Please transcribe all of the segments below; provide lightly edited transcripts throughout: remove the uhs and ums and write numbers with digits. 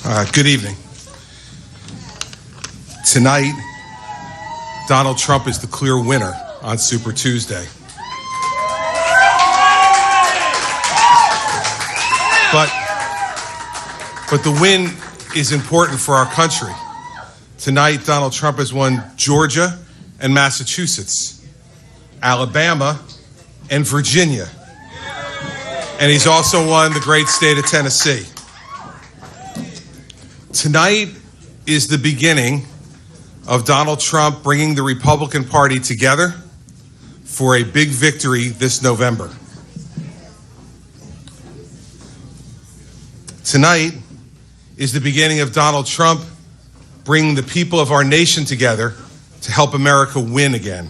Good evening. Tonight, Donald Trump is the clear winner on Super Tuesday. But the win is important for our country. Tonight, Donald Trump has won Georgia and Massachusetts, Alabama and Virginia. And he's also won the great state of Tennessee. Tonight is the beginning of Donald Trump bringing the Republican Party together for a big victory this November. Tonight is the beginning of Donald Trump bringing the people of our nation together to help America win again.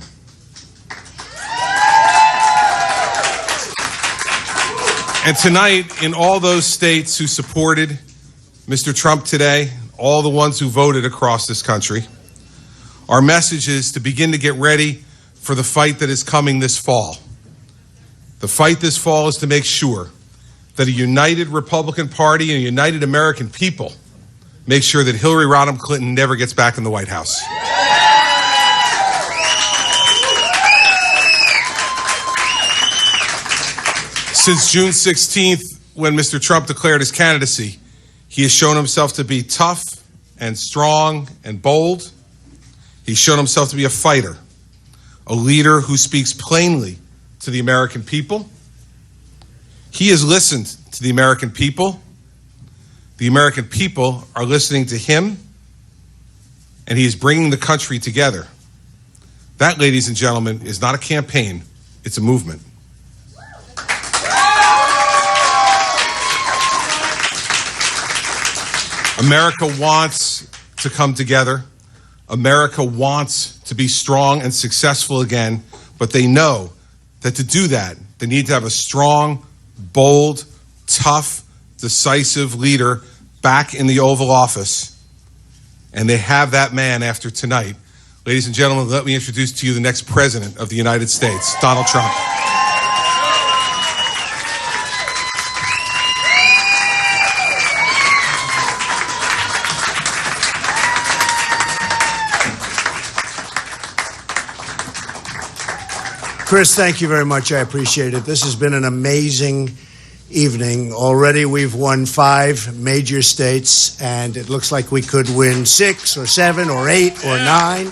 And tonight, in all those states who supported Mr. Trump today, all the ones who voted across this country, our message is to begin to get ready for the fight that is coming this fall. The fight this fall is to make sure that a united Republican Party and a united American people make sure that Hillary Rodham Clinton never gets back in the White House. Since June 16th, when Mr. Trump declared his candidacy, he has shown himself to be tough and strong and bold. He's shown himself to be a fighter, a leader who speaks plainly to the American people. He has listened to the American people. The American people are listening to him, and he is bringing the country together. That, ladies and gentlemen, is not a campaign, it's a movement. America wants to come together. America wants to be strong and successful again, but they know that to do that, they need to have a strong, bold, tough, decisive leader back in the Oval Office. And they have that man after tonight. Ladies and gentlemen, let me introduce to you the next president of the United States, Donald Trump. Chris, thank you very much. I appreciate it. This has been an amazing evening. Already we've won 5 major states, and it looks like we could win 6 or 7 or 8 or 9.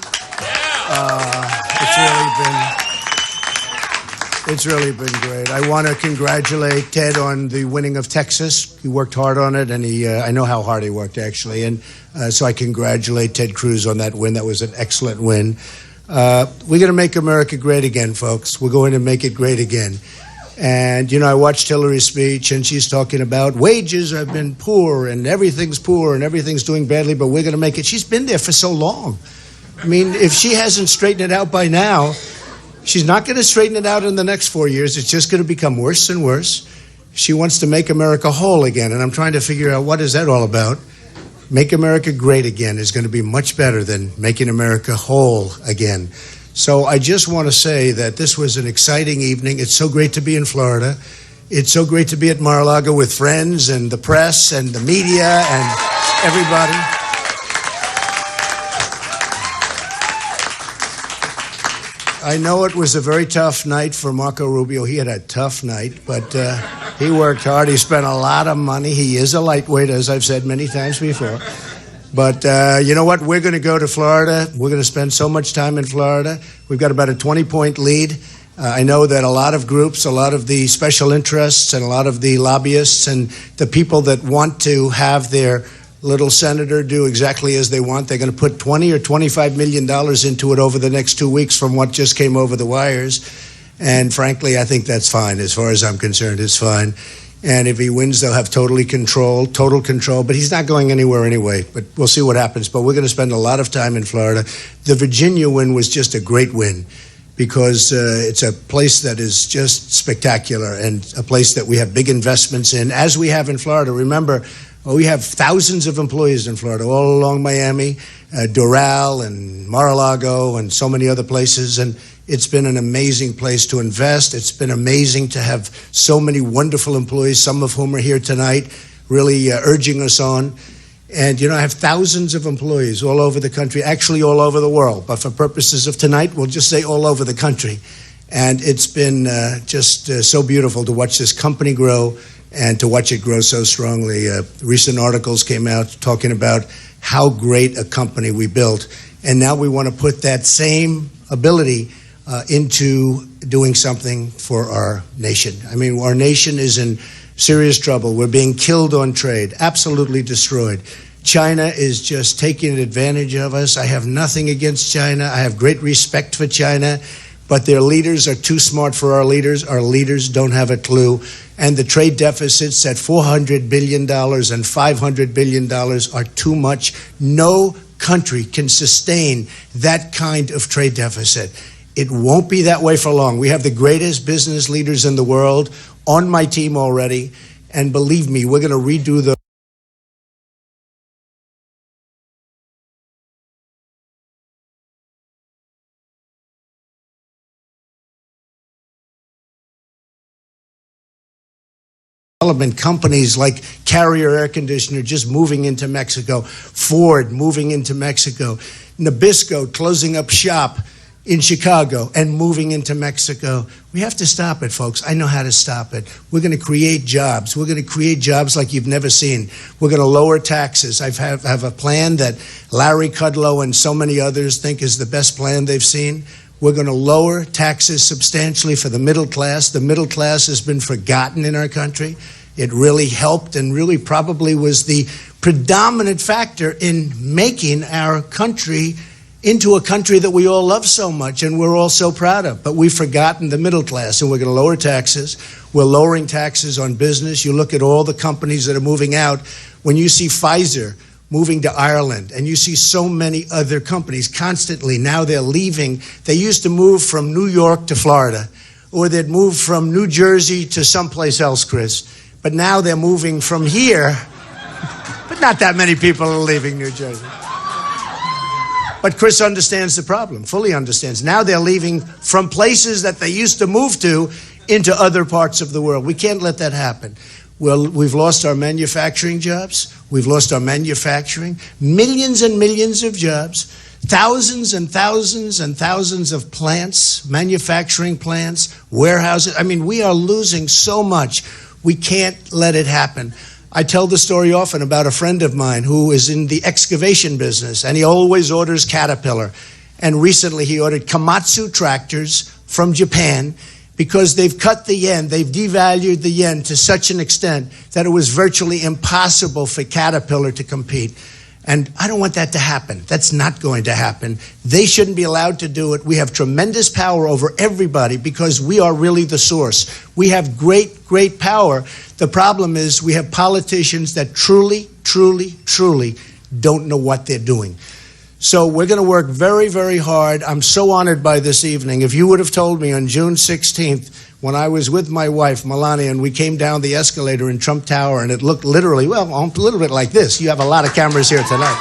It's really been great. I want to congratulate Ted on the winning of Texas. He worked hard on it, and I know how hard he worked, actually. And so I congratulate Ted Cruz on that win. That was an excellent win. We're going to make America great again, folks. We're going to make it great again. And, you know, I watched Hillary's speech, and she's talking about wages have been poor and everything's doing badly, but we're going to make it. She's been there for so long. I mean, if she hasn't straightened it out by now, she's not going to straighten it out in the next 4 years. It's just going to become worse and worse. She wants to make America whole again, and I'm trying to figure out what is that all about. Make America great again is going to be much better than making America whole again. So I just want to say that this was an exciting evening. It's so great to be in Florida. It's so great to be at Mar-A-Lago with friends and the press and the media and everybody. I know it was a very tough night for Marco Rubio. He had a tough night, but he worked hard. He spent a lot of money. He is a lightweight, as I've said many times before. But you know what? We're going to go to Florida. We're going to spend so much time in Florida. We've got about a 20-point lead. I know that a lot of groups, a lot of the special interests, and a lot of the lobbyists and the people that want to have their little senator do exactly as they want, they're going to put $20 or $25 million into it over the next 2 weeks from what just came over the wires. And frankly, I think that's fine. As far as I'm concerned, it's fine. And if he wins, they'll have total control. But he's not going anywhere anyway. But we'll see what happens. But we're going to spend a lot of time in Florida. The Virginia win was just a great win because it's a place that is just spectacular and a place that we have big investments in, as we have in Florida. Remember, we have thousands of employees in Florida, all along Miami, Doral and Mar-a-Lago and so many other places. And it's been an amazing place to invest. It's been amazing to have so many wonderful employees, some of whom are here tonight, really urging us on. And, you know, I have thousands of employees all over the country, actually all over the world. But for purposes of tonight, we'll just say all over the country. And it's been just so beautiful to watch this company grow and to watch it grow so strongly. Recent articles came out talking about how great a company we built. And now we want to put that same ability into doing something for our nation. I mean, our nation is in serious trouble. We're being killed on trade, absolutely destroyed. China is just taking advantage of us. I have nothing against China. I have great respect for China, but their leaders are too smart for our leaders. Our leaders don't have a clue. And the trade deficits at $400 billion and $500 billion are too much. No country can sustain that kind of trade deficit. It won't be that way for long. We have the greatest business leaders in the world on my team already, and believe me, we're going to redo the development companies like Carrier Air Conditioner just moving into Mexico, Ford moving into Mexico, Nabisco closing up shop in Chicago and moving into Mexico. We have to stop it, folks. I know how to stop it. We're going to create jobs. We're going to create jobs like you've never seen. We're going to lower taxes. I have a plan that Larry Kudlow and so many others think is the best plan they've seen. We're going to lower taxes substantially for the middle class. The middle class has been forgotten in our country. It really helped and really probably was the predominant factor in making our country into a country that we all love so much and we're all so proud of. But we've forgotten the middle class, and we're going to lower taxes. We're lowering taxes on business. You look at all the companies that are moving out. When you see Pfizer moving to Ireland, and you see so many other companies constantly, now they're leaving. They used to move from New York to Florida, or they'd move from New Jersey to someplace else, Chris. But now they're moving from here, but not that many people are leaving New Jersey. But Chris understands the problem, fully understands. Now they're leaving from places that they used to move to into other parts of the world. We can't let that happen. Well, we've lost our manufacturing jobs. We've lost our manufacturing. Millions and millions of jobs. Thousands and thousands and thousands of plants, manufacturing plants, warehouses. I mean, we are losing so much. We can't let it happen. I tell the story often about a friend of mine who is in the excavation business, and he always orders Caterpillar. And recently he ordered Komatsu tractors from Japan because they've cut the yen, they've devalued the yen to such an extent that it was virtually impossible for Caterpillar to compete. And I don't want that to happen. That's not going to happen. They shouldn't be allowed to do it. We have tremendous power over everybody because we are really the source. We have great, great power. The problem is we have politicians that truly, truly, truly don't know what they're doing. So we're going to work very, very hard. I'm so honored by this evening. If you would have told me on June 16th, when I was with my wife, Melania, and we came down the escalator in Trump Tower, and it looked literally, well, a little bit like this. You have a lot of cameras here tonight.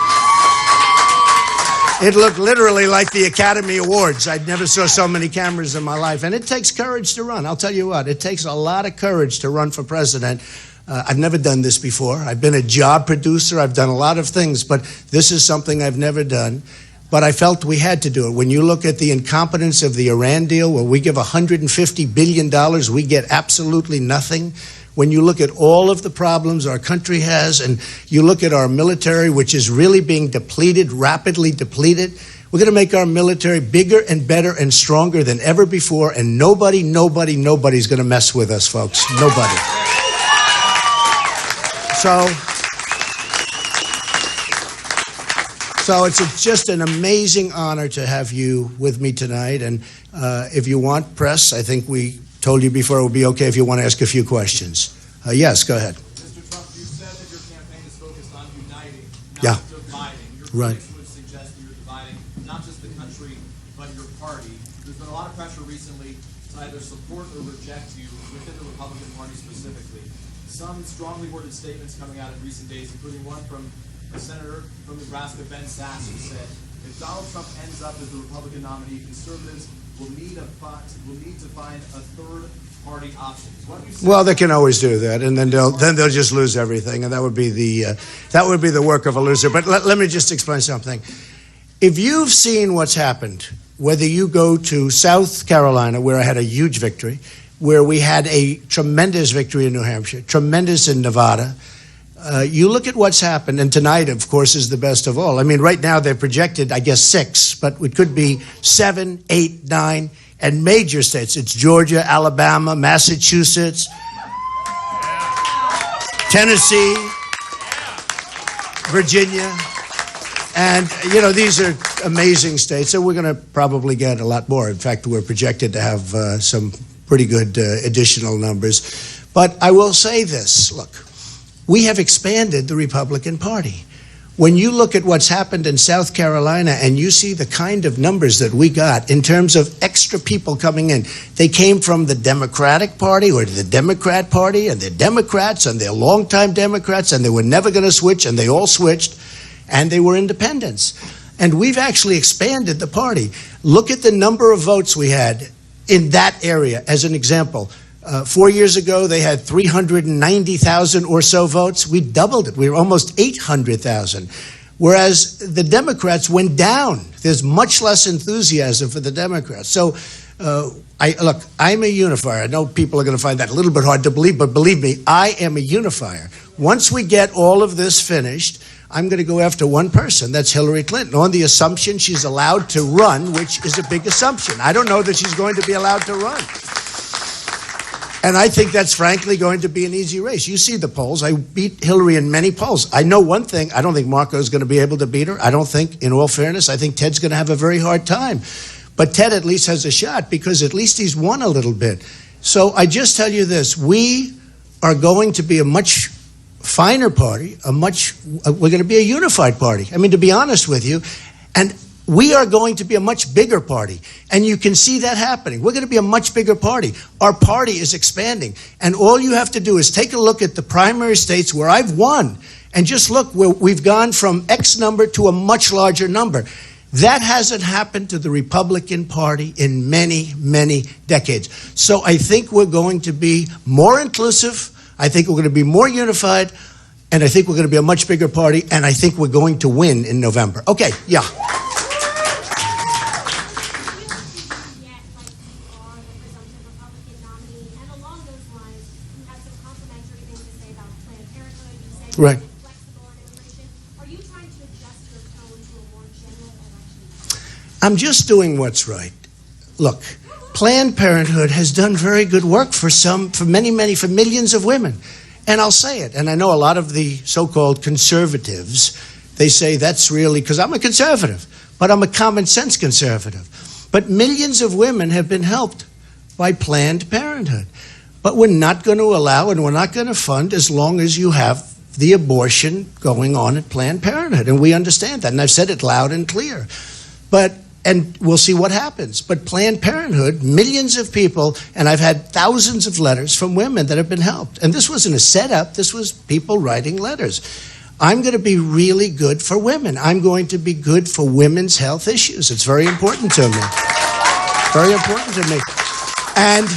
It looked literally like the Academy Awards. I never saw so many cameras in my life. And it takes courage to run. I'll tell you what, it takes a lot of courage to run for president. I've never done this before. I've been a job producer. I've done a lot of things, but this is something I've never done. But I felt we had to do it. When you look at the incompetence of the Iran deal, where we give $150 billion, we get absolutely nothing. When you look at all of the problems our country has, and you look at our military, which is really being depleted, rapidly depleted, we're going to make our military bigger and better and stronger than ever nobody's going to mess with us, folks. Nobody. So it's just an amazing honor to have you with me tonight. And if you want press, I think we told you before it would be okay if you want to ask a few questions. Yes, go ahead. Mr. Trump, you said that your campaign is focused on uniting, Yeah. not dividing. Your Right. critics would suggest that you're dividing not just the country, but your party. There's been a lot of pressure recently to either support or reject you within the Republican Party specifically. Some strongly worded statements coming out in recent days, including one from a senator from Nebraska, Ben Sasse, who said, if Donald Trump ends up as the Republican nominee, conservatives will need to find a third party options. What do you say? Well, they can always do that, and then they'll just lose everything, and that would be the work of a loser. But let me just explain something. If you've seen what's happened, whether you go to South Carolina, where I had a huge victory, where we had a tremendous victory in New Hampshire, tremendous in Nevada, you look at what's happened, and tonight, of course, is the best of all. I mean, right now they're projected, I guess, 6, but it could be 7, 8, 9, and major states. It's Georgia, Alabama, Massachusetts, Tennessee, Virginia. And, you know, these are amazing states, so we're going to probably get a lot more. In fact, we're projected to have some pretty good additional numbers. But I will say this, look, we have expanded the Republican Party. When you look at what's happened in South Carolina and you see the kind of numbers that we got in terms of extra people coming in, they came from the Democratic Party or the Democrat Party, and they're Democrats and they're longtime Democrats, and they were never going to switch, and they all switched, and they were independents. And we've actually expanded the party. Look at the number of votes we had in that area as an example. 4 years ago, they had 390,000 or so votes. We doubled it. We were almost 800,000. Whereas the Democrats went down. There's much less enthusiasm for the Democrats. So, look, I'm a unifier. I know people are going to find that a little bit hard to believe, but believe me, I am a unifier. Once we get all of this finished, I'm going to go after one person. That's Hillary Clinton, on the assumption she's allowed to run, which is a big assumption. I don't know that she's going to be allowed to run. And I think that's frankly going to be an easy race. You see the polls. I beat Hillary in many polls. I know one thing. I don't think Marco's going to be able to beat her. I don't think, in all fairness, I think Ted's going to have a very hard time. But Ted at least has a shot because at least he's won a little bit. So I just tell you this. We are going to be a much finer party, we're going to be a unified party. I mean, to be honest with you. And we are going to be a much bigger party, and you can see that happening. We're going to be a much bigger party. Our party is expanding, and all you have to do is take a look at the primary states where I've won, and just look where we've gone from X number to a much larger number. That hasn't happened to the Republican Party in many, many decades. So I think we're going to be more inclusive. I think we're going to be more unified, and I think we're going to be a much bigger party, and I think we're going to win in November. Okay, yeah. Right. Are you trying to adjust your tone to a more general election? I'm just doing what's right. Look, Planned Parenthood has done very good work for millions of women. And I'll say it, and I know a lot of the so-called conservatives, they say that's really, because I'm a conservative, but I'm a common sense conservative. But millions of women have been helped by Planned Parenthood. But we're not going to allow and we're not going to fund as long as you have the abortion going on at Planned Parenthood. And we understand that. And I've said it loud and clear. And we'll see what happens. But Planned Parenthood, millions of people, and I've had thousands of letters from women that have been helped. And this wasn't a setup. This was people writing letters. I'm going to be really good for women. I'm going to be good for women's health issues. It's very important to me. Very important to me. And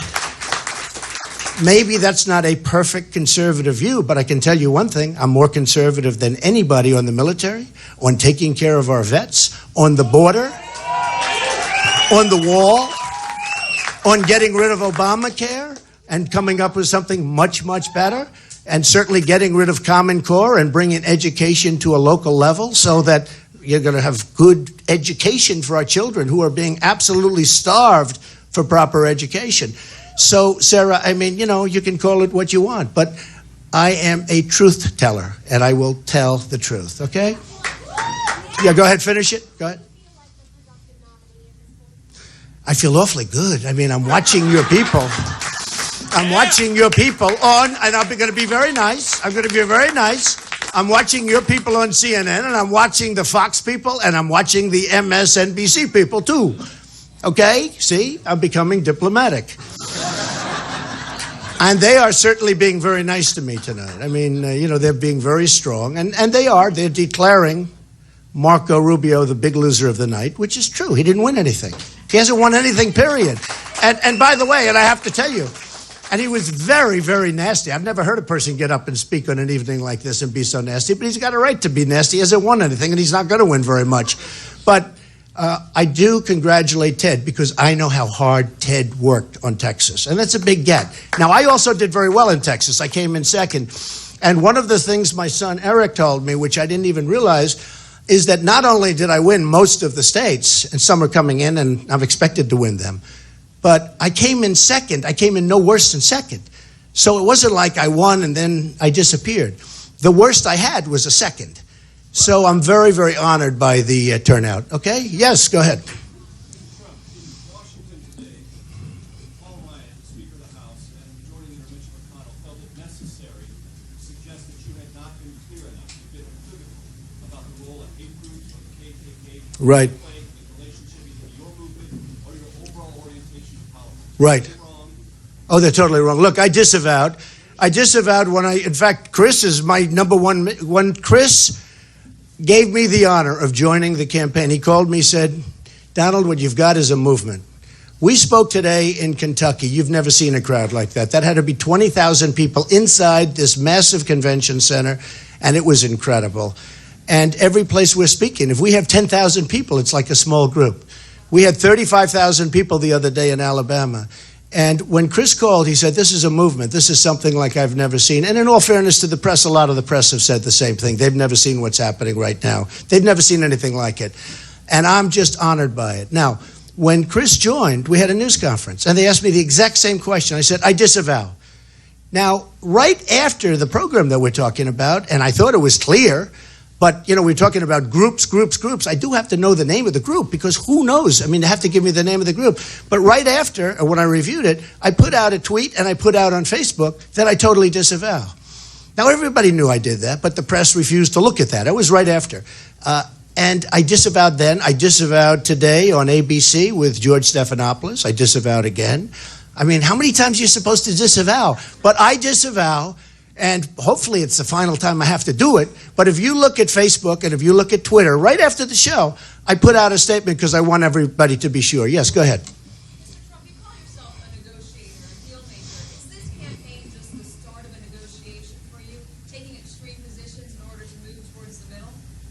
maybe that's not a perfect conservative view, but I can tell you one thing. I'm more conservative than anybody on the military, on taking care of our vets, on the border, on the wall, on getting rid of Obamacare and coming up with something much, much better, and certainly getting rid of Common Core and bringing education to a local level so that you're going to have good education for our children who are being absolutely starved for proper education. So, Sarah, I mean, you know, you can call it what you want, but I am a truth teller, and I will tell the truth, okay? Yeah, go ahead, finish it. Go ahead. I feel awfully good. I mean, I'm watching your people. I'm watching your people on, and I'm going to be very nice. I'm going to be very nice. I'm watching your people on CNN, and I'm watching the Fox people, and I'm watching the MSNBC people, too. Okay? See? I'm becoming diplomatic. And they are certainly being very nice to me tonight. I mean, you know, they're being very strong. And they are. They're declaring Marco Rubio the big loser of the night, which is true. He didn't win anything. He hasn't won anything, period. And by the way, and I have to tell you, And he was very, very nasty. I've never heard a person get up and speak on an evening like this and be so nasty, but he's got a right to be nasty. He hasn't won anything, and he's not going to win very much. But I do congratulate Ted, because I know how hard Ted worked on Texas, and that's a big get. Now, I also did very well in Texas. I came in second. And one of the things my son Eric told me, which I didn't even realize, is that not only did I win most of the states, and some are coming in, and I'm expected to win them, but I came in second. I came in no worse than second. So it wasn't like I won and then I disappeared. The worst I had was a second. So I'm very, very honored by the turnout. Okay? Yes, go ahead. Right. Right. Oh, they're totally wrong. Look, I disavowed. In fact, Chris is my number one. When Chris gave me the honor of joining the campaign, he called me, said, Donald, what you've got is a movement. We spoke today in Kentucky. You've never seen a crowd like that. That had to be 20,000 people inside this massive convention center, and it was incredible. And every place we're speaking, if we have 10,000 people, it's like a small group. We had 35,000 people the other day in Alabama. And when Chris called, he said, this is a movement. This is something like I've never seen. And in all fairness to the press, a lot of the press have said the same thing. They've never seen what's happening right now. They've never seen anything like it. And I'm just honored by it. Now, when Chris joined, we had a news conference, and they asked me the exact same question. I said, I disavow. Now, right after the program that we're talking about, and I thought it was clear, but, you know, we're talking about groups. I do have to know the name of the group, because who knows? I mean, they have to give me the name of the group. But right after, when I reviewed it, I put out a tweet and I put out on Facebook that I totally disavow. Now, everybody knew I did that, but the press refused to look at that. It was right after. And I disavowed then. I disavowed today on ABC with George Stephanopoulos. I disavowed again. I mean, how many times are you supposed to disavow? But I disavow. And hopefully it's the final time I have to do it. But if you look at Facebook and if you look at Twitter, right after the show, I put out a statement because I want everybody to be sure. Yes, go ahead. Mr. Trump, you call yourself a negotiator, a deal maker. Is this campaign just the start of a negotiation for you, taking extreme positions in order to move towards the middle?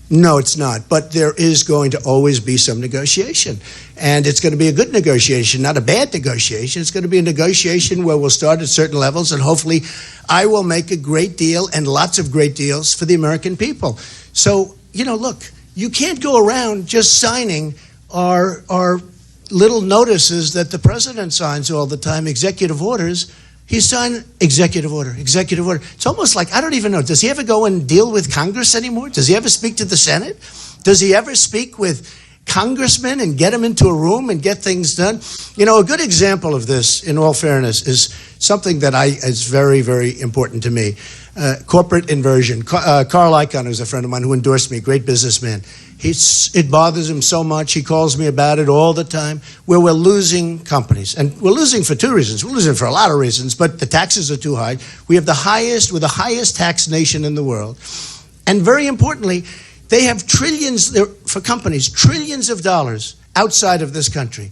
No, it's not. But there is going to always be some negotiation. And it's going to be a good negotiation, not a bad negotiation. It's going to be a negotiation where we'll start at certain levels, and hopefully I will make a great deal and lots of great deals for the American people. So, you know, look, you can't go around just signing our little notices that the president signs all the time, executive orders. He signed executive order. It's almost like, I don't even know, does he ever go and deal with Congress anymore? Does he ever speak to the Senate? Does he ever speak with congressmen and get them into a room and get things done? You know, a good example of this, in all fairness, is something that is very, very important to me. Corporate inversion. Carl Icahn, who's a friend of mine who endorsed me, great businessman. It bothers him so much. He calls me about it all the time, where we're losing companies. And we're losing for two reasons. We're losing for a lot of reasons, but the taxes are too high. We're the highest tax nation in the world. And very importantly, they have trillions, for companies, trillions of dollars outside of this country.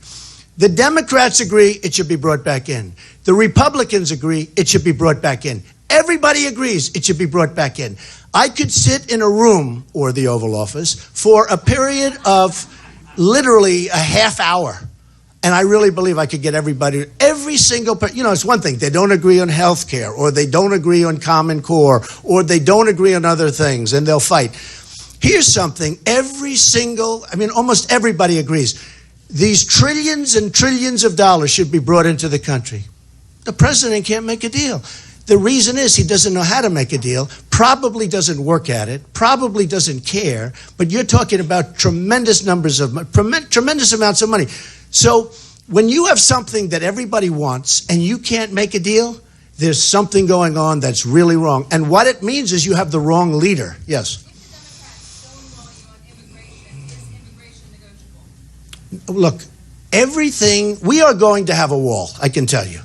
The Democrats agree it should be brought back in. The Republicans agree it should be brought back in. Everybody agrees it should be brought back in. I could sit in a room, or the Oval Office, for a period of literally a half hour. And I really believe I could get everybody, every single person. You know, it's one thing. They don't agree on health care, or they don't agree on Common Core, or they don't agree on other things, and they'll fight. Here's something. Almost everybody agrees. These trillions and trillions of dollars should be brought into the country. The president can't make a deal. The reason is he doesn't know how to make a deal, probably doesn't work at it, probably doesn't care, but you're talking about tremendous amounts of money. So when you have something that everybody wants and you can't make a deal, there's something going on that's really wrong. And what it means is you have the wrong leader. Yes? Look, we are going to have a wall, I can tell you.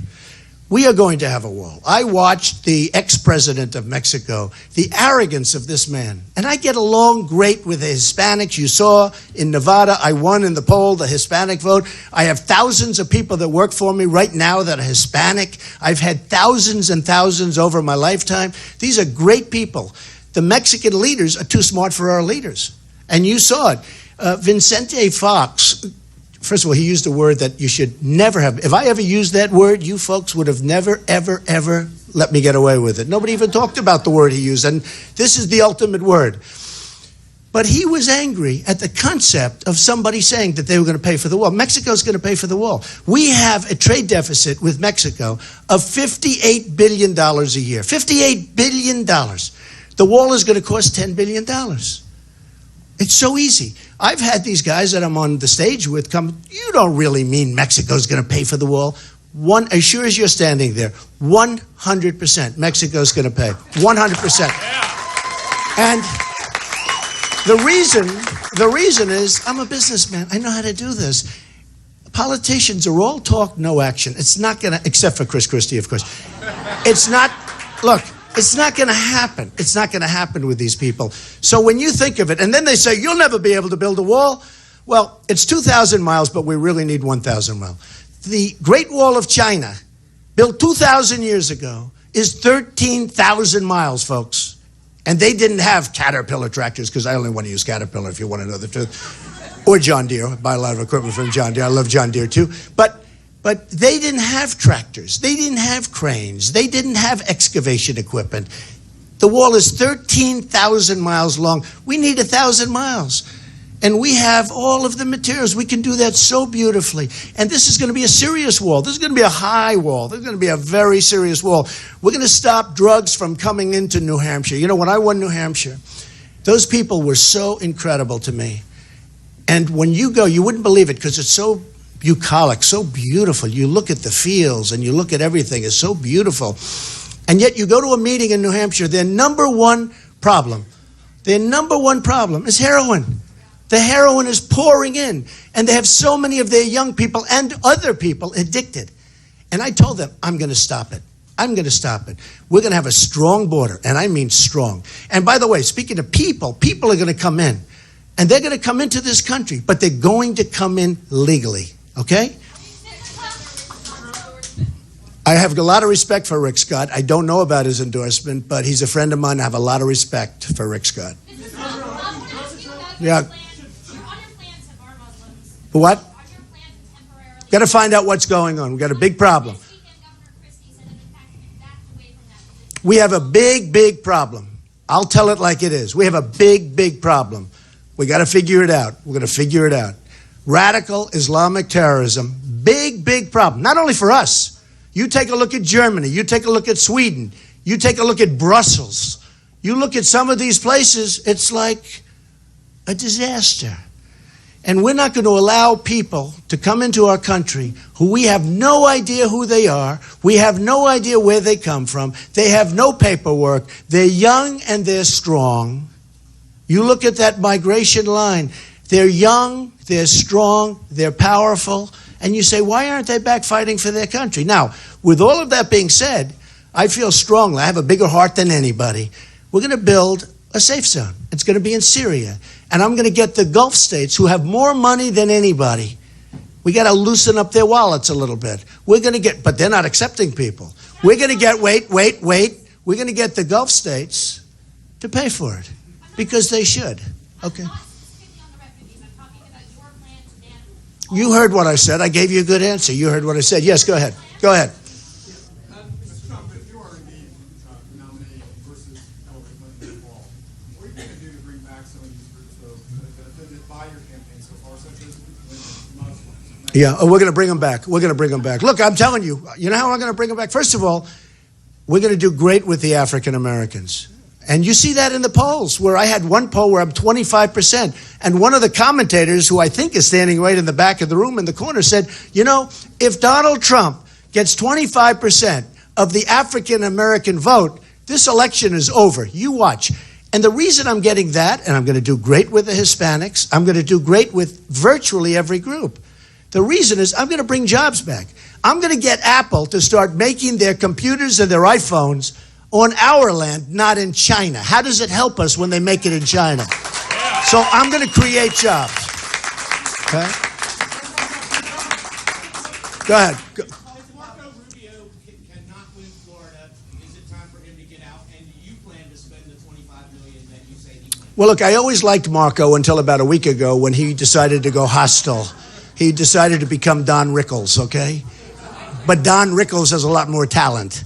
We are going to have a wall. I watched the ex-president of Mexico, the arrogance of this man. And I get along great with the Hispanics. You saw in Nevada, I won in the poll, the Hispanic vote. I have thousands of people that work for me right now that are Hispanic. I've had thousands and thousands over my lifetime. These are great people. The Mexican leaders are too smart for our leaders. And you saw it. Vicente Fox, first of all, he used a word that you should never have. If I ever used that word, you folks would have never, ever, ever let me get away with it. Nobody even talked about the word he used, and this is the ultimate word. But he was angry at the concept of somebody saying that they were going to pay for the wall. Mexico's going to pay for the wall. We have a trade deficit with Mexico of $58 billion a year. $58 billion. The wall is going to cost $10 billion. It's so easy. I've had these guys that I'm on the stage with come, you don't really mean Mexico's going to pay for the wall. As sure as you're standing there, 100% Mexico's going to pay. 100%. And the reason is I'm a businessman. I know how to do this. Politicians are all talk, no action. It's not going to, except for Chris Christie, of course. It's not, look, it's not going to happen. It's not going to happen with these people. So when you think of it, and then they say, you'll never be able to build a wall. Well, it's 2,000 miles, but we really need 1,000 miles. The Great Wall of China, built 2,000 years ago, is 13,000 miles, folks. And they didn't have Caterpillar tractors, because I only want to use Caterpillar if you want to know the truth. Or John Deere. I buy a lot of equipment from John Deere. I love John Deere too. But they didn't have tractors. They didn't have cranes. They didn't have excavation equipment. The wall is 13,000 miles long. We need 1,000 miles. And we have all of the materials. We can do that so beautifully. And this is going to be a serious wall. This is going to be a high wall. This is going to be a very serious wall. We're going to stop drugs from coming into New Hampshire. You know, when I won New Hampshire, those people were so incredible to me. And when you go, you wouldn't believe it because it's so bucolic, so beautiful. You look at the fields and you look at everything. It's so beautiful. And yet you go to a meeting in New Hampshire, their number one problem is heroin. The heroin is pouring in, and they have so many of their young people and other people addicted. And I told them, I'm going to stop it. I'm going to stop it. We're going to have a strong border, and I mean strong. And by the way, speaking of people are going to come in, and they're going to come into this country, but they're going to come in legally, okay? I have a lot of respect for Rick Scott. I don't know about his endorsement, but he's a friend of mine. I have a lot of respect for Rick Scott. Yeah. What? Got to find out what's going on. We've got a big problem. We have a big, big problem. I'll tell it like it is. We have a big, big problem. We got to figure it out. We're going to figure it out. Radical Islamic terrorism, big, big problem. Not only for us. You take a look at Germany. You take a look at Sweden. You take a look at Brussels. You look at some of these places, it's like a disaster. And we're not going to allow people to come into our country who we have no idea who they are. We have no idea where they come from. They have no paperwork. They're young and they're strong. You look at that migration line. They're young, they're strong, they're powerful. And you say, why aren't they back fighting for their country? Now, with all of that being said, I feel strongly. I have a bigger heart than anybody. We're going to build a safe zone. It's going to be in Syria. And I'm going to get the Gulf states who have more money than anybody. We got to loosen up their wallets a little bit. We're going to get, but they're not accepting people. We're going to get, wait. We're going to get the Gulf states to pay for it because they should. Okay. You heard what I said. I gave you a good answer. You heard what I said. Yes, go ahead. Go ahead. Mr. Trump, if you are indeed nominating versus Hillary Clinton in the fall, what are you going to do to bring back some of these groups that offended by your campaign so far, such as Muslims? Yeah, we're going to bring them back. We're going to bring them back. Look, I'm telling you, you know how I'm going to bring them back? First of all, we're going to do great with the African Americans. And you see that in the polls, where I had one poll where I'm 25%. And one of the commentators, who I think is standing right in the back of the room in the corner, said, you know, if Donald Trump gets 25% of the African American vote, this election is over. You watch. And the reason I'm getting that, and I'm going to do great with the Hispanics, I'm going to do great with virtually every group. The reason is I'm going to bring jobs back. I'm going to get Apple to start making their computers and their iPhones on our land, not in China. How does it help us when they make it in China? So I'm going to create jobs. Okay? Go ahead. If Marco Rubio cannot win Florida, is it time for him to get out? And do you plan to spend the $25 million that you say he plans? Well, look, I always liked Marco until about a week ago when he decided to go hostile. He decided to become Don Rickles, okay? But Don Rickles has a lot more talent.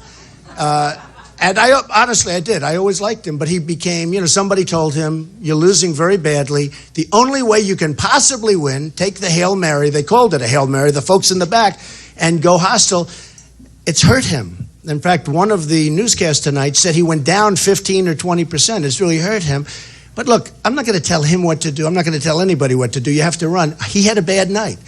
And honestly, I did. I always liked him, but he became, somebody told him, you're losing very badly. The only way you can possibly win, take the Hail Mary, they called it a Hail Mary, the folks in the back, and go hostile. It's hurt him. In fact, one of the newscasts tonight said he went down 15 or 20%. It's really hurt him. But look, I'm not going to tell him what to do. I'm not going to tell anybody what to do. You have to run. He had a bad night.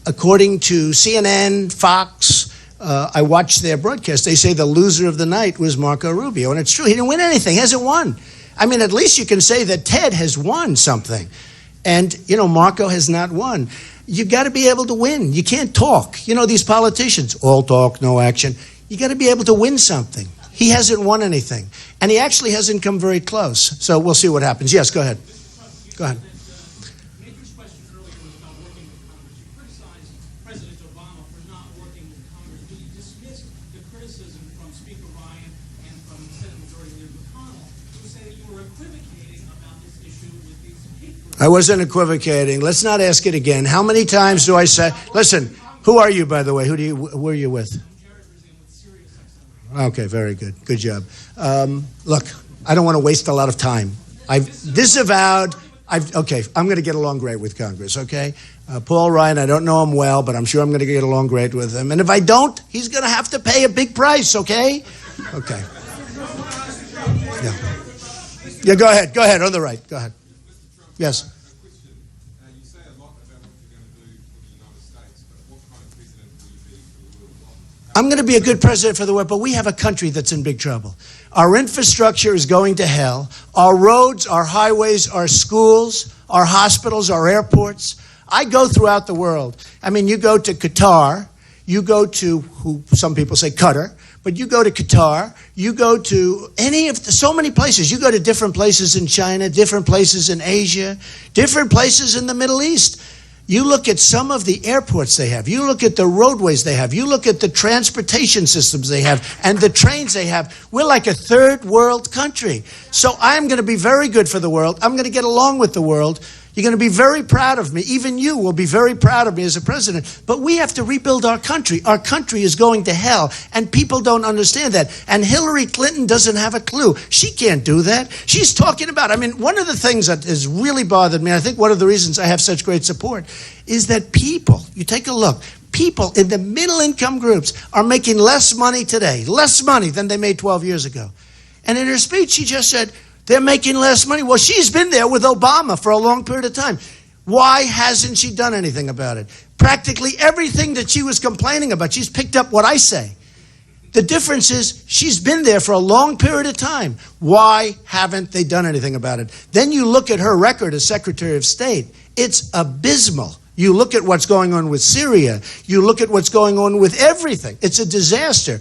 According to CNN, Fox, I watched their broadcast. They say the loser of the night was Marco Rubio. And it's true. He didn't win anything. He hasn't won. I mean, at least you can say that Ted has won something. And, Marco has not won. You've got to be able to win. You can't talk. These politicians, all talk, no action. You got to be able to win something. He hasn't won anything. And he actually hasn't come very close. So we'll see what happens. Yes, go ahead. Go ahead. Major's question earlier was about working with Congress. You criticized President Obama for not working with Congress, but you dismissed the criticism from Speaker Ryan and from Senate Majority Leader McConnell, who say that you were equivocating about this issue with these hate groups. I wasn't equivocating. Let's not ask it again. How many times do I say, listen, who are you, by the way? Who are you with? Okay, very good. Good job. Look, I don't want to waste a lot of time. I've disavowed. I'm going to get along great with Congress, okay? Paul Ryan, I don't know him well, but I'm sure I'm going to get along great with him. And if I don't, he's going to have to pay a big price, okay? Okay. Yeah, go ahead. Go ahead, on the right. Go ahead. Yes. I'm going to be a good president for the world, but we have a country that's in big trouble. Our infrastructure is going to hell. Our roads, our highways, our schools, our hospitals, our airports. I go throughout the world. I mean, you go to Qatar, you go to, who some people say Qatar, but you go to Qatar, you go to so many places. You go to different places in China, different places in Asia, different places in the Middle East. You look at some of the airports they have. You look at the roadways they have. You look at the transportation systems they have and the trains they have. We're like a third world country. So I'm going to be very good for the world. I'm going to get along with the world. You're going to be very proud of me. Even you will be very proud of me as a president. But we have to rebuild our country. Our country is going to hell, and people don't understand that. And Hillary Clinton doesn't have a clue. She can't do that. She's talking about, one of the things that has really bothered me, I think one of the reasons I have such great support, is that people, you take a look, people in the middle income groups are making less money today, less money than they made 12 years ago. And in her speech, she just said, they're making less money. Well, she's been there with Obama for a long period of time. Why hasn't she done anything about it? Practically everything that she was complaining about, she's picked up what I say. The difference is she's been there for a long period of time. Why haven't they done anything about it? Then you look at her record as Secretary of State. It's abysmal. You look at what's going on with Syria. You look at what's going on with everything. It's a disaster.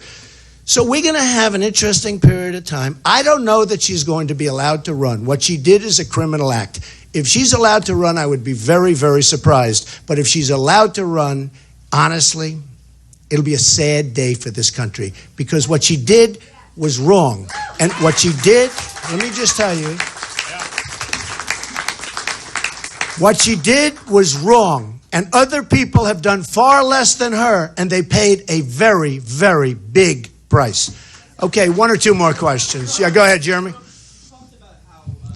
So we're going to have an interesting period of time. I don't know that she's going to be allowed to run. What she did is a criminal act. If she's allowed to run, I would be very, very surprised. But if she's allowed to run, honestly, it'll be a sad day for this country. Because what she did was wrong. And what she did, let me just tell you, what she did was wrong. And other people have done far less than her, and they paid a very, very big price. Okay, one or two more questions. Yeah, go ahead, Jeremy. You talked about how you plan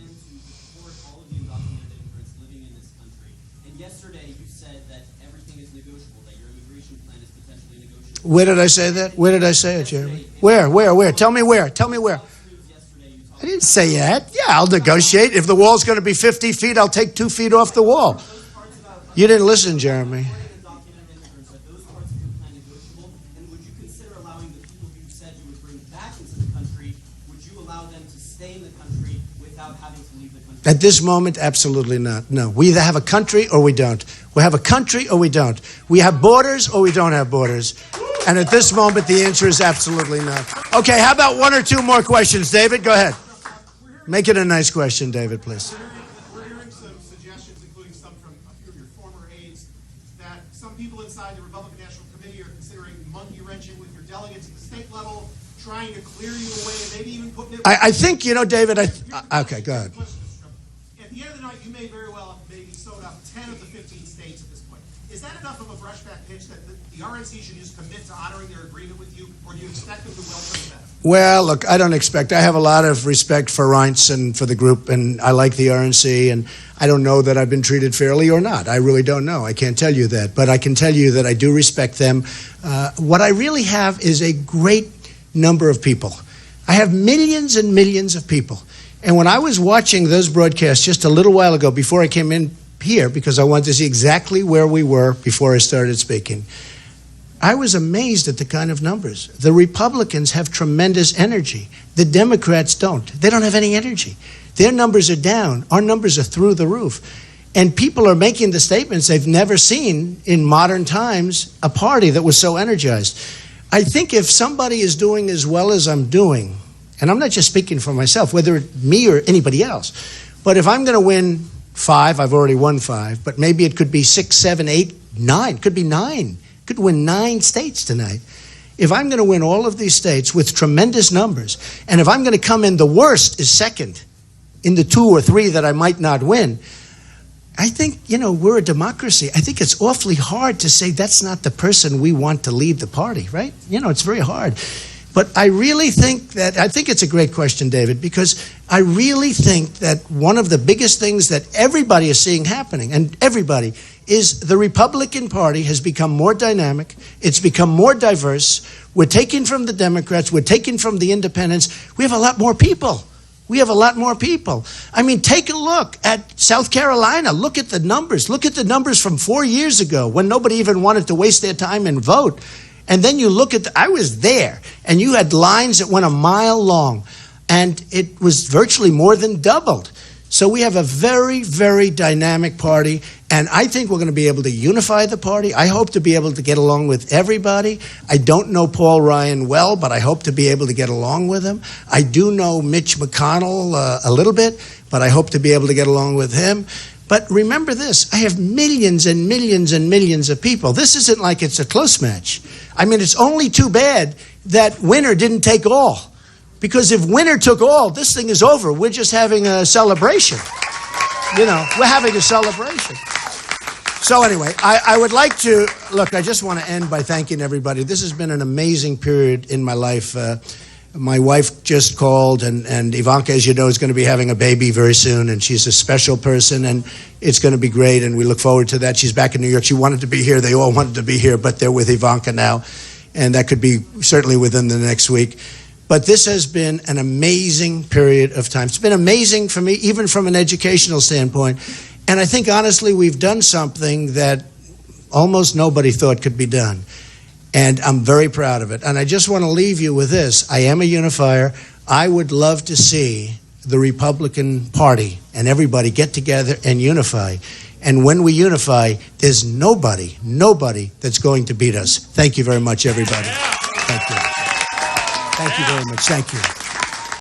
to support all of the undocumented immigrants living in this country. And yesterday you said that everything is negotiable, that your immigration plan is potentially negotiable. Where did I say that? Where did I say it, Jeremy? Where? Tell me where. Tell me where. I didn't say that. Yeah, I'll negotiate. If the wall's going to be 50 feet, I'll take 2 feet off the wall. You didn't listen, Jeremy. would you allow them to stay in the country without having to leave the country? At this moment, absolutely not. No, we either have a country or we don't. We have a country or we don't. We have borders or we don't have borders. And at this moment, the answer is absolutely not. Okay, how about one or two more questions? David, go ahead. Make it a nice question, David, please. We're hearing some suggestions, including some from a few of your former aides, that some people inside the Republican National Committee are considering monkey wrenching with your delegates at the state level, trying to clear you away, and maybe even putting it. I think, David, okay, go ahead. At the end of the night, you may very well have maybe sewed up 10 of the 15 states at this point. Is that enough of a brushback pitch that the RNC should just commit to honoring their agreement with you, or do you expect them to welcome that? Well, look, I don't expect. I have a lot of respect for Reince and for the group, and I like the RNC, and I don't know that I've been treated fairly or not. I really don't know. I can't tell you that, but I can tell you that I do respect them. What I really have is a great number of people. I have millions and millions of people. And when I was watching those broadcasts just a little while ago, before I came in here, because I wanted to see exactly where we were before I started speaking, I was amazed at the kind of numbers. The Republicans have tremendous energy. The Democrats don't. They don't have any energy. Their numbers are down. Our numbers are through the roof. And people are making the statements they've never seen in modern times, a party that was so energized. I think if somebody is doing as well as I'm doing, and I'm not just speaking for myself, whether it's me or anybody else, but if I'm going to win 5, I've already won 5, but maybe it could be 6, 7, 8, 9, could be 9. Could win 9 states tonight. If I'm going to win all of these states with tremendous numbers, and if I'm going to come in, the worst is second in the 2 or 3 that I might not win, I think, we're a democracy. I think it's awfully hard to say that's not the person we want to lead the party, right? It's very hard. But I really think I think it's a great question, David, because I really think that one of the biggest things that everybody is seeing happening, and everybody, is the Republican Party has become more dynamic. It's become more diverse. We're taking from the Democrats. We're taking from the independents. We have a lot more people. We have a lot more people. I mean, take a look at South Carolina. Look at the numbers. Look at the numbers from 4 years ago when nobody even wanted to waste their time and vote. And then you look at I was there, and you had lines that went a mile long, and it was virtually more than doubled. So we have a very, very dynamic party, and I think we're going to be able to unify the party. I hope to be able to get along with everybody. I don't know Paul Ryan well, but I hope to be able to get along with him. I do know Mitch McConnell a little bit, but I hope to be able to get along with him. But remember this, I have millions and millions and millions of people. This isn't like it's a close match. I mean, it's only too bad that winner didn't take all. Because if winner took all, this thing is over. We're just having a celebration. We're having a celebration. So anyway, I would like to, look, I just want to end by thanking everybody. This has been an amazing period in my life. My wife just called, and Ivanka, as you know, is going to be having a baby very soon, and she's a special person, and it's going to be great, and we look forward to that. She's back in New York. She wanted to be here. They all wanted to be here, but they're with Ivanka now, and that could be certainly within the next week. But this has been an amazing period of time. It's been amazing for me, even from an educational standpoint, and I think, honestly, we've done something that almost nobody thought could be done. And I'm very proud of it. And I just want to leave you with this. I am a unifier. I would love to see the Republican Party and everybody get together and unify. And when we unify, there's nobody that's going to beat us. Thank you very much, everybody. Thank you. Thank you very much. Thank you.